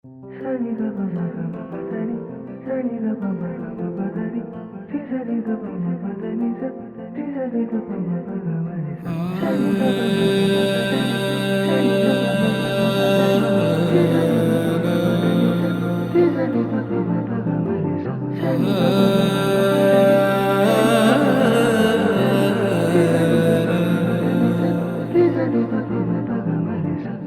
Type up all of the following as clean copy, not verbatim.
సని గ ప మ గ మ ప దని సని గ ప మ గ మ ప దని సి సని గ ప మ ప దని స సి సని గ ప మ ప గ మ ని స సని గ ప మ గ మ ప దని సని గ ప మ గ మ ప దని సి సని గ ప మ ప దని స సి సని గ ప మ ప గ మ ని స సని గ ప మ గ మ ప దని సని గ ప మ గ మ ప దని సి సని గ ప మ ప దని స సి సని గ ప మ ప గ మ ని స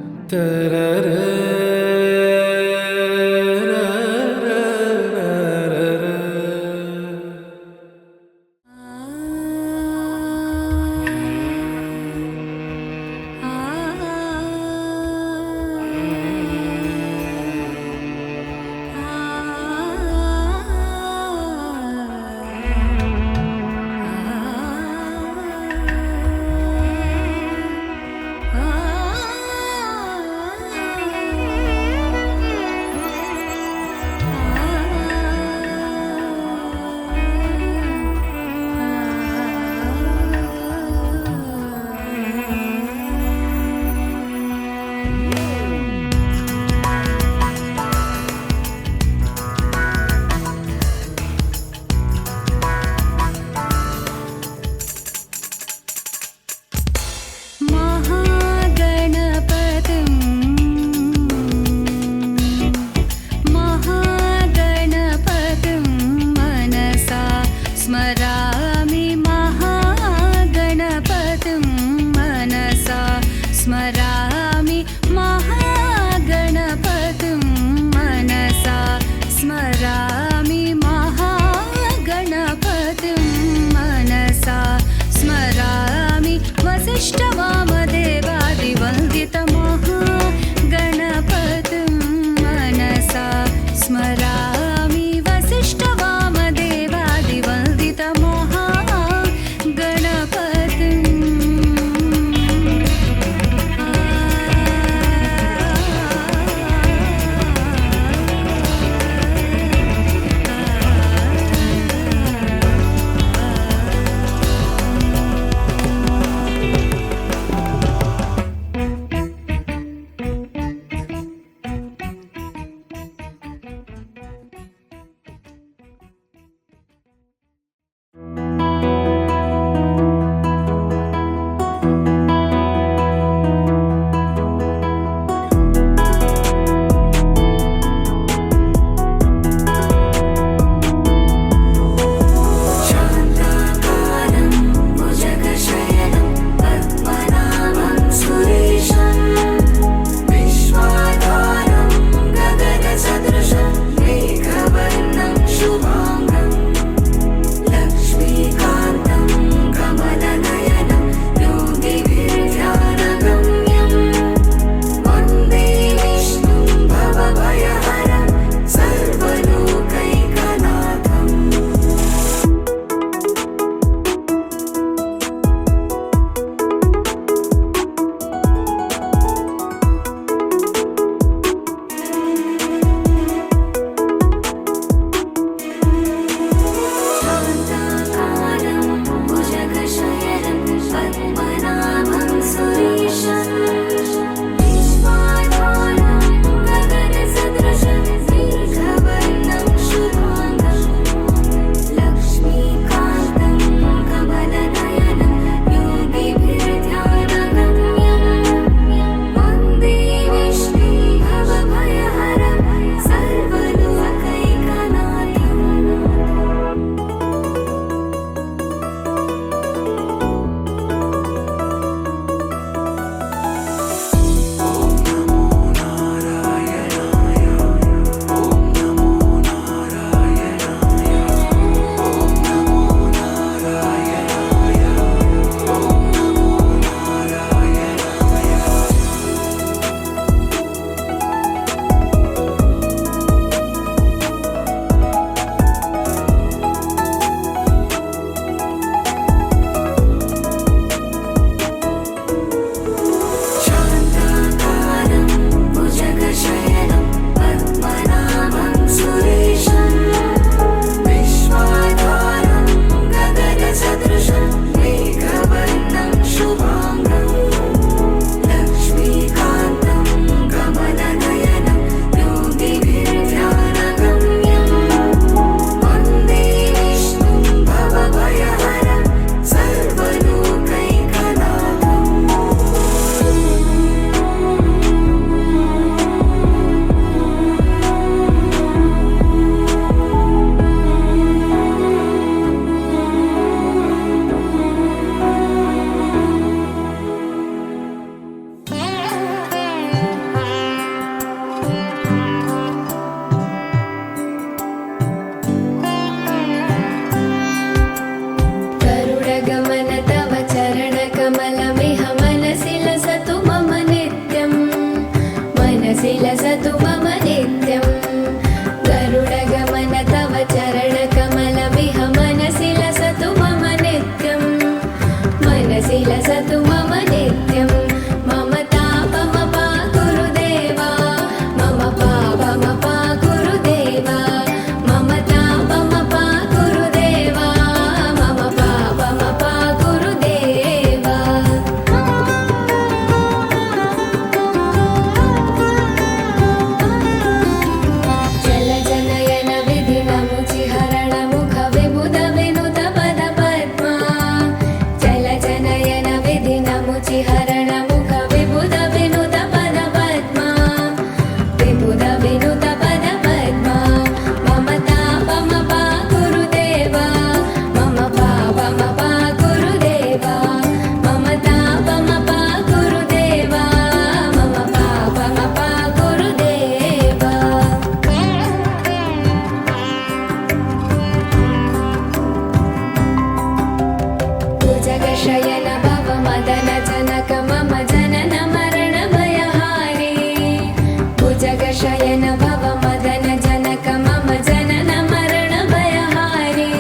भव मदन जनक मम जनन मरण भयहारी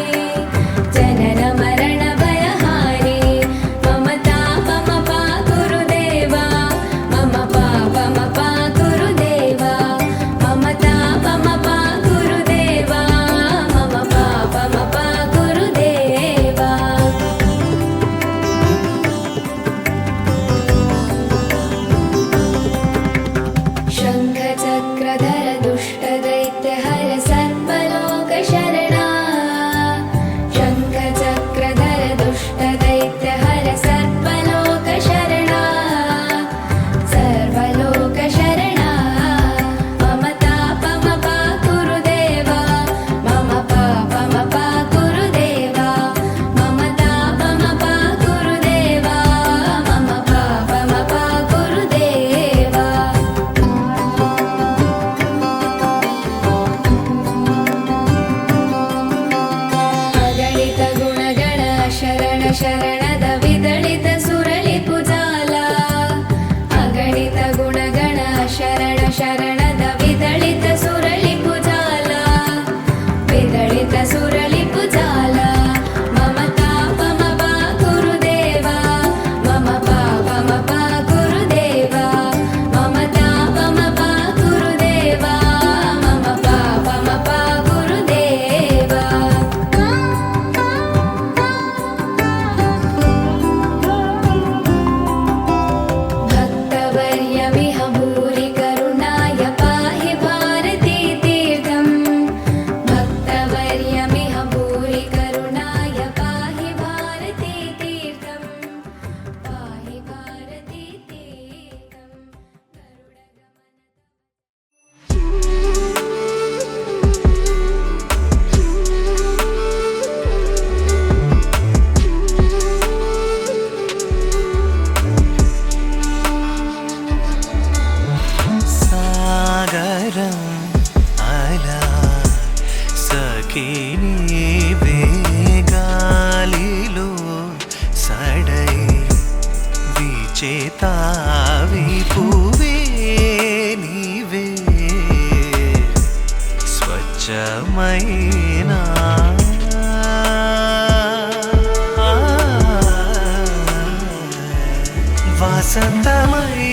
जनन मरण भयहारी मम तापमपा गुरुदेवा मम पापमपा गुरुदेवा मम तापमपा गुरुदेवा मम पापमपा गुरुदेवा शङ्खचक्रधर दुष्टदैत्यहर सर्वलोकशरणा शङ्खचक्रधर दुष्टदैत्यहर सर्वलोकशरणा सर्वलोकशरणा मम तापमपा गुरुदेवा मम पापमपा गुरुदेवा मम तापमपा गुरुदेवा मम पापमपा गुरुदेवा अगणित गुणगण शरण शरणद विदलित सुरलिपुजाला अगणित गुणगण शरण शरणद विदलित सुरलिपुजाला विदलित सुरलिपुजाला मम तापमपा गुरुदेवा मम पापमपा गुरुदेवा मम तापमपा गुरुदेवा मम पापमपा गुरुदेवा भक्तवर्यमिह भूरि करुणाय पाहि भारती तीर्थम् भक्तवर्यमिह भूरि करुणाय पाहि भारती तीर्थम् पाहि भारती तीर्थम् సాగరం అలా సఖిని వేగాలిలో సడై విచేతావి పువే నీవే స్వచ్ఛమైన వాసంతమై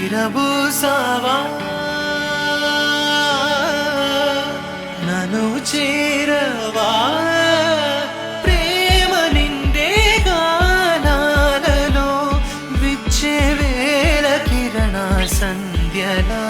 విరబూసావా నన్ను చేరవా ప్రేమ నిండే గానాలలో విచ్చే వేళ కిరణ సంధ్యలా